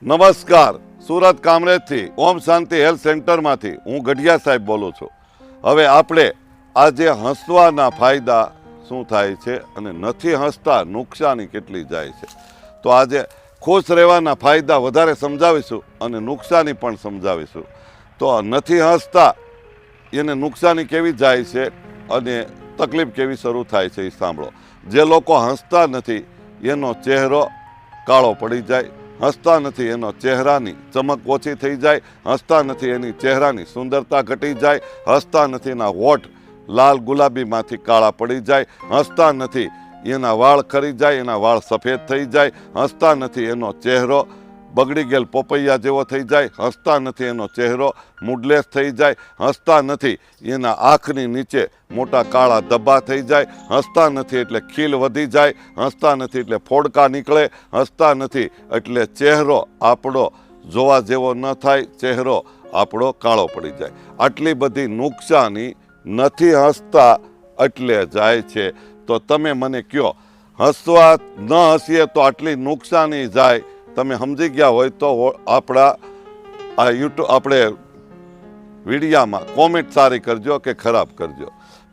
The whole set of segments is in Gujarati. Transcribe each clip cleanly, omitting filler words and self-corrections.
નમસ્કાર, સુરત કામરેજથી ઓમ શાંતિ હેલ્થ સેન્ટરમાંથી હું ગઢિયા સાહેબ બોલું છું. હવે આપણે આજે હસવાના ફાયદા શું થાય છે અને નથી હસતા નુકસાની કેટલી જાય છે, તો આજે ખુશ રહેવાના ફાયદા વધારે સમજાવીશું અને નુકસાની પણ સમજાવીશું. તો નથી હસતા એને નુકસાની કેવી જાય છે અને તકલીફ કેવી શરૂ થાય છે એ સાંભળો. જે લોકો હસતા નથી એનો ચહેરો કાળો પડી જાય, હસતા નથી એનો ચહેરાની ચમક ઓછી થઈ જાય, હસતા નથી એની ચહેરાની સુંદરતા ઘટી જાય, હસતા નથી એના હોઠ લાલ ગુલાબીમાંથી કાળા પડી જાય, હસતા નથી એના વાળ ખરી જાય, એના વાળ સફેદ થઈ જાય, હસતા નથી એનો ચહેરો બગડી ગયેલ પોપૈયા જેવો થઈ જાય, હસતા નથી એનો ચહેરો મૂડલેસ થઈ જાય, હસતા નથી એના આંખની નીચે મોટા કાળા ધબ્બા થઈ જાય, હસતા નથી એટલે ખીલ વધી જાય, હસતા નથી એટલે ફોડકા નીકળે, હસતા નથી એટલે ચહેરો આપણો જોવા જેવો ન થાય, ચહેરો આપણો કાળો પડી જાય. આટલી બધી નુકસાની નથી હસતા એટલે જાય છે. તો તમે મને કહો, હસવા ન હસીએ તો આટલી નુકસાની જાય, તમે સમજી ગયા હોય તો આપણા આ યુટ્યુબ આપણે વિડીયામાં કોમેન્ટ સારી કરજો કે ખરાબ કરજો.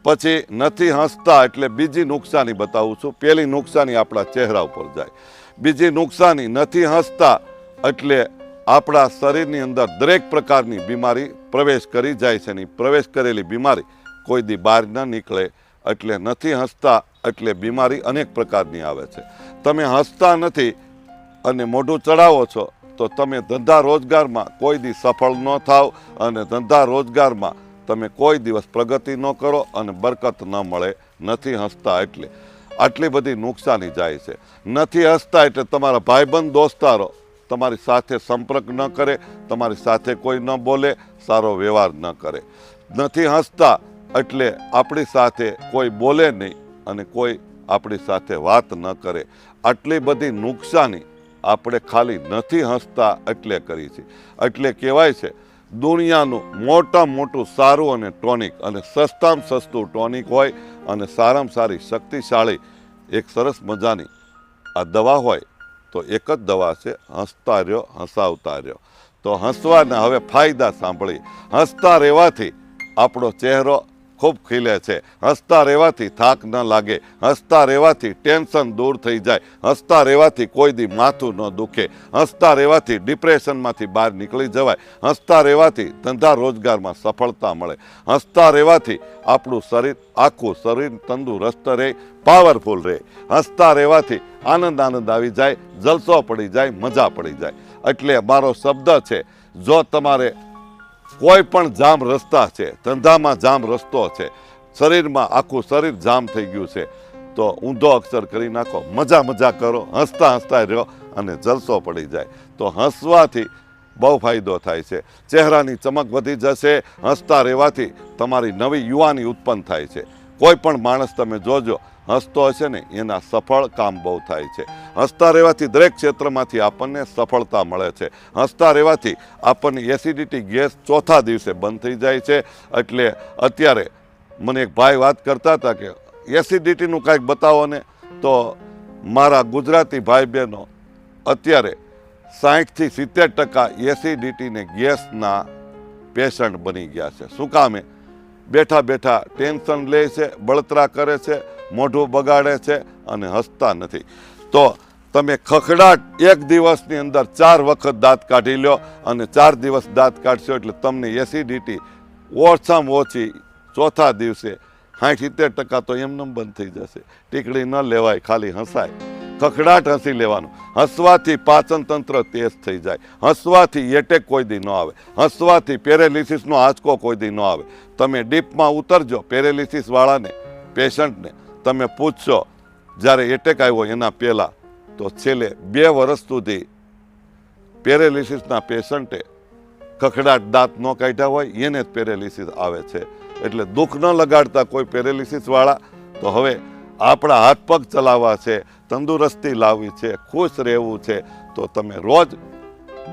પછી નથી હસતા એટલે બીજી નુકસાની બતાવું છું. પહેલી નુકસાની આપણા ચહેરા ઉપર જાય. બીજી નુકસાની નથી હસતા એટલે આપણા શરીરની અંદર દરેક પ્રકારની બીમારી પ્રવેશ કરી જાય છે. ને પ્રવેશ કરેલી બીમારી કોઈ દી બહાર ન નીકળે. એટલે નથી હસતા એટલે બીમારી અનેક પ્રકારની આવે છે. તમે હસતા નથી અને મોઢું ચડાવો છો તો તમે ધંધા રોજગારમાં કોઈ દી સફળ ન થાવ અને ધંધા રોજગારમાં તમે કોઈ દિવસ પ્રગતિ ન કરો અને બરકત ન મળે. નથી હસતા એટલે આટલી બધી નુકસાની જાય છે. નથી હસતા એટલે તમારા ભાઈબંધ દોસ્તારો તમારી સાથે સંપર્ક ન કરે, તમારી સાથે કોઈ ન બોલે, સારો વ્યવહાર ન કરે. નથી હસતા એટલે આપણી સાથે કોઈ બોલે નહીં અને કોઈ આપણી સાથે વાત ન કરે. આટલી બધી નુકસાની આપણે ખાલી નથી હસતા એટલે કરી છે. એટલે કહેવાય છે દુનિયાનું મોટામાં મોટું સારું અને ટોનિક અને સસ્તામાં સસ્તું ટોનિક હોય અને સારામાં સારી શક્તિશાળી એક સરસ મજાની આ દવા હોય તો એક જ દવા છે, હસતા રહ્યો હસાવતા રહ્યો. તો હસવાના હવે ફાયદા સાંભળી. હસતા રહેવાથી આપણો ચહેરો ખૂબ ખીલે છે, હસતા રહેવાથી થાક ન લાગે, હસતા રહેવાથી ટેન્શન દૂર થઈ જાય, હસતા રહેવાથી કોઈ દી માથું ન દુખે, હસતા રહેવાથી ડિપ્રેશનમાંથી બહાર નીકળી જવાય, હસતા રહેવાથી ધંધા રોજગારમાં સફળતા મળે, હસતા રહેવાથી આપણું શરીર આખું શરીર તંદુરસ્ત રહે, પાવરફુલ રહે, હસતા રહેવાથી આનંદ આવી જાય, જલસો પડી જાય, મજા પડી જાય. એટલે મારો શબ્દ છે, જો તમારે કોઈ પણ જામ રસ્તા છે, ધંધામાં જામ રસ્તો છે, શરીરમાં આખું શરીર જામ થઈ ગયું છે, તો ઊંધો અક્ષર કરી નાખો, મજા કરો, હસતા હસતા રહ્યો અને જલસો પડી જાય. તો હસવાથી બહુ ફાયદો થાય છે. ચહેરાની ચમક વધી જશે. હસતા રહેવાથી તમારી નવી યુવાની ઉત્પન્ન થાય છે. કોઈ પણ માણસ તમે જોજો હસતો હશે ને એના સફળ કામ બહુ થાય છે. હસતા રહેવાથી દરેક ક્ષેત્રમાંથી આપણને સફળતા મળે છે. હસતા રહેવાથી આપણને એસિડિટી ગેસ ચોથા દિવસે બંધ થઈ જાય છે. એટલે અત્યારે મને એક ભાઈ વાત કરતા હતા કે એસિડિટીનું કાંઈક બતાવો ને, તો મારા ગુજરાતી ભાઈ બહેનો અત્યારે 60થી 70% એસિડિટીને ગેસના પેશન્ટ બની ગયા છે. શું કામે? બેઠા બેઠા ટેન્શન લે છે, બળતરા કરે છે, મોઢું બગાડે છે અને હસતા નથી. તો તમે ખખડાટ એક દિવસની અંદર 4 વખત દાંત કાઢી લો અને 4 દિવસ દાંત કાઢશો એટલે તમને એસિડિટી ઓછામાં ઓછી ચોથા દિવસે 60-70% તો એમને બંધ થઈ જશે. ટીકડી ન લેવાય, ખાલી હસાય. ખખડાટ હસી લેવાનું. હસવાથી પાચન તંત્ર તેજ થઈ જાય, હસવાથી એટેક કોઈ દી ન આવે, હસવાથી પેરેલિસિસનો આંચકો કોઈ દી ન આવે. તમે ડીપમાં ઉતરજો, પેરેલિસિસ વાળાને પેશન્ટને તમે પૂછશો જ્યારે એટેક આવ્યો એના પહેલાં, તો છેલ્લે 2 વર્ષ સુધી પેરેલિસિસના પેશન્ટે ખખડાટ દાંત ન કાઢ્યા હોય એને જ પેરેલિસિસ આવે છે. એટલે દુઃખ ન લગાડતા કોઈ પેરેલિસિસવાળા. તો હવે આપણા હાથ પગ ચલાવવા છે, તંદુરસ્તી લાવવી છે, ખુશ રહેવું છે, તો તમે રોજ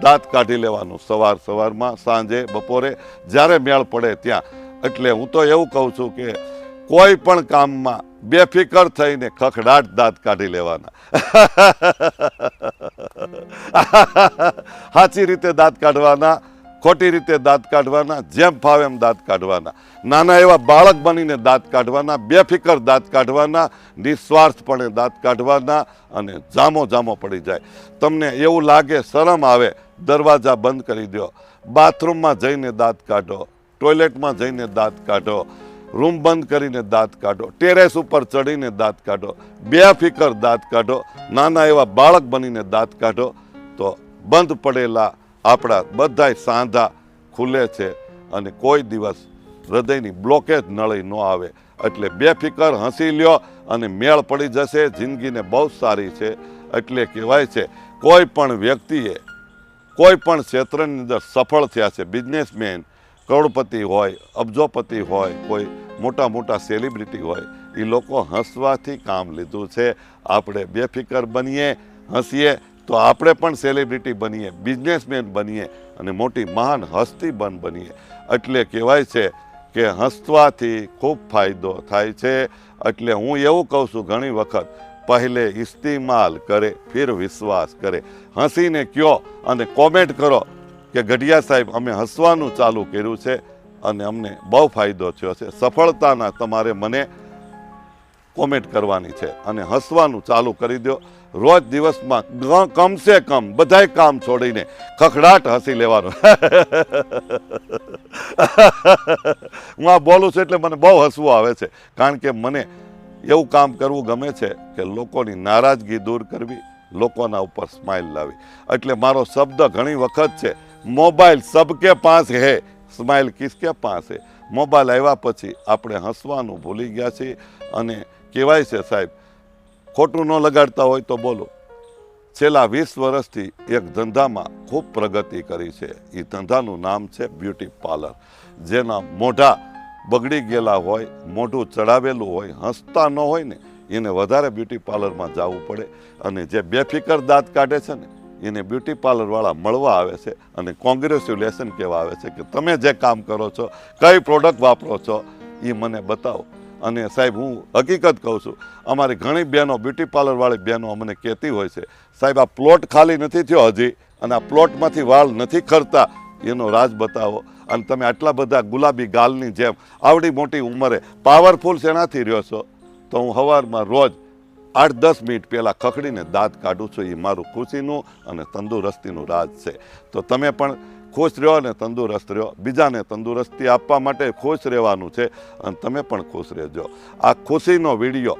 દાંત કાઢી લેવાનું, સવારમાં, સાંજે, બપોરે, જ્યારે મેળ પડે ત્યાં. એટલે હું તો એવું કહું છું કે કોઈ પણ કામમાં બેફિકર થઈને ખખડાટ દાંત કાઢી લેવાના. સાચી રીતે દાંત કાઢવાના, ખોટી રીતે દાંત કાઢવાના, જેમ ફાવે એમ દાંત કાઢવાના. નાના એવા બાળક બનીને દાંત કાઢવાના, બેફિકર દાંત કાઢવાના, નિસ્વાર્થપણે દાંત કાઢવાના અને જામો જામો પડી જાય. તમને એવું લાગે, શરમ આવે, દરવાજા બંધ કરી દો, બાથરૂમમાં જઈને દાંત કાઢો, ટોયલેટમાં જઈને દાંત કાઢો, રૂમ બંધ કરીને દાંત કાઢો, ટેરેસ ઉપર ચડીને દાંત કાઢો, બેફિકર દાંત કાઢો, નાના એવા બાળક બનીને દાંત કાઢો, તો બંધ પડેલા આપણા બધાય સાંધા ખુલે છે અને કોઈ દિવસ હૃદયની બ્લોકેજ નળી ન આવે. એટલે બેફિકર હસી લ્યો અને મેળ પડી જશે. જિંદગીને બહુ સારી છે. એટલે કહેવાય છે કોઈ પણ વ્યક્તિએ કોઈ પણ ક્ષેત્રની અંદર સફળ થયા છે, બિઝનેસમેન, કરોડપતિ હોય, અબજોપતિ હોય, કોઈ મોટા મોટા સેલિબ્રિટી હોય, એ લોકો હસવાથી કામ લીધું છે. આપણે બેફિકર બનીએ, હસીએ તો આપણે પણ સેલિબ્રિટી બનીએ, બિઝનેસમેન બનીએ અને મોટી મહાન હસ્તી બનીએ. એટલે કહેવાય છે કે હસવાથી ખૂબ ફાયદો થાય છે. એટલે હું એવું કહું છું ઘણી વખત, પહેલે ઇસ્तेमाल કરે ફિર વિશ્વાસ કરે. હસીને કયો અને કોમેન્ટ કરો કે ગઢિયા સાહેબ અમે હસવાનું ચાલુ કર્યું છે અને અમને બહુ ફાયદો થયો છે. સફળતાના તમારે મને કોમેન્ટ કરવાની છે અને હસવાનું ચાલુ કરી દો. રોજ દિવસમાં કમસે કમ બધાય કામ છોડીને ખખડાટ હસી લેવાનું. હું આ બોલું છું એટલે મને બહુ હસવું આવે છે, કારણ કે મને એવું કામ કરવું ગમે છે કે લોકોની નારાજગી દૂર કરવી, લોકોના ઉપર સ્માઇલ લાવી. એટલે મારો શબ્દ ઘણી વખત છે, મોબાઈલ સબકે પાસ હે, સ્માઇલ કિસકે પાસ હે. મોબાઈલ આવ્યા પછી આપણે હસવાનું ભૂલી ગયા છીએ. અને કહેવાય છે સાહેબ, ખોટું ન લગાડતા હોય તો બોલો, છેલ્લા 20 વર્ષથી એક ધંધામાં ખૂબ પ્રગતિ કરી છે. એ ધંધાનું નામ છે બ્યુટી પાર્લર. જેના મોઢા બગડી ગયેલા હોય, મોઢું ચડાવેલું હોય, હસતા ન હોય ને, એને વધારે બ્યુટી પાર્લરમાં જવું પડે. અને જે બેફિકર દાંત કાઢે છે ને, એને બ્યુટી પાર્લરવાળા મળવા આવે છે અને કોંગ્રેચ્યુલેશન કહેવા આવે છે કે તમે જે કામ કરો છો, કઈ પ્રોડક્ટ વાપરો છો, એ મને બતાવો. અને સાહેબ હું હકીકત કહું છું, અમારી ઘણી બહેનો, બ્યુટી પાર્લરવાળી બહેનો અમને કહેતી હોય છે, સાહેબ આ પ્લોટ ખાલી નથી થયો હજી, અને આ પ્લોટમાંથી વાળ નથી ખરતા, એનો રાજ બતાવો. અને તમે આટલા બધા ગુલાબી ગાલની જેમ આવડી મોટી ઉંમરે પાવરફુલ શેનાથી રહ્યો છો? તો હું સવારમાં રોજ 8-10 મિનિટ પહેલાં ખખડીને દાંત કાઢું છું. એ મારું ખુશીનું અને તંદુરસ્તીનું રાજ છે. તો તમે પણ ખુશ રહો અને તંદુરસ્ત રહો. બીજાને તંદુરસ્તી આપવા માટે ખુશ રહેવાનું છે અને તમે પણ ખુશ રહેજો. આ ખુશીનો વિડીયો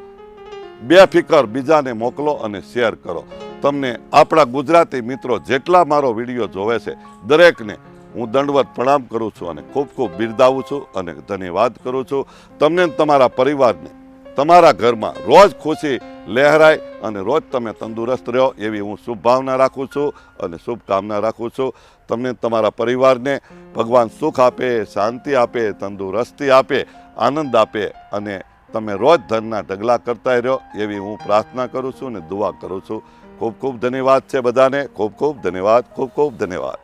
બેફિકર બીજાને મોકલો અને શેર કરો. તમને આપણા ગુજરાતી મિત્રો જેટલા મારો વિડીયો જોવે છે, દરેકને હું દંડવત પ્રણામ કરું છું અને ખૂબ ખૂબ બિરદાવું છું અને ધન્યવાદ કરું છું. તમને તમારા પરિવારને, તમારા ઘરમાં રોજ ખુશી લહેરાય અને રોજ તમે તંદુરસ્ત રહો, એવી હું શુભભાવના રાખું છું અને શુભકામના રાખું છું. તમને તમારા પરિવારને ભગવાન સુખ આપે, શાંતિ આપે, તંદુરસ્તી આપે, આનંદ આપે અને તમે રોજ ધનના ઢગલા કરતા રહો, એવી હું પ્રાર્થના કરું છું અને દુઆ કરું છું. ખૂબ ખૂબ ધન્યવાદ છે બધાને. ખૂબ ખૂબ ધન્યવાદ. ખૂબ ખૂબ ધન્યવાદ.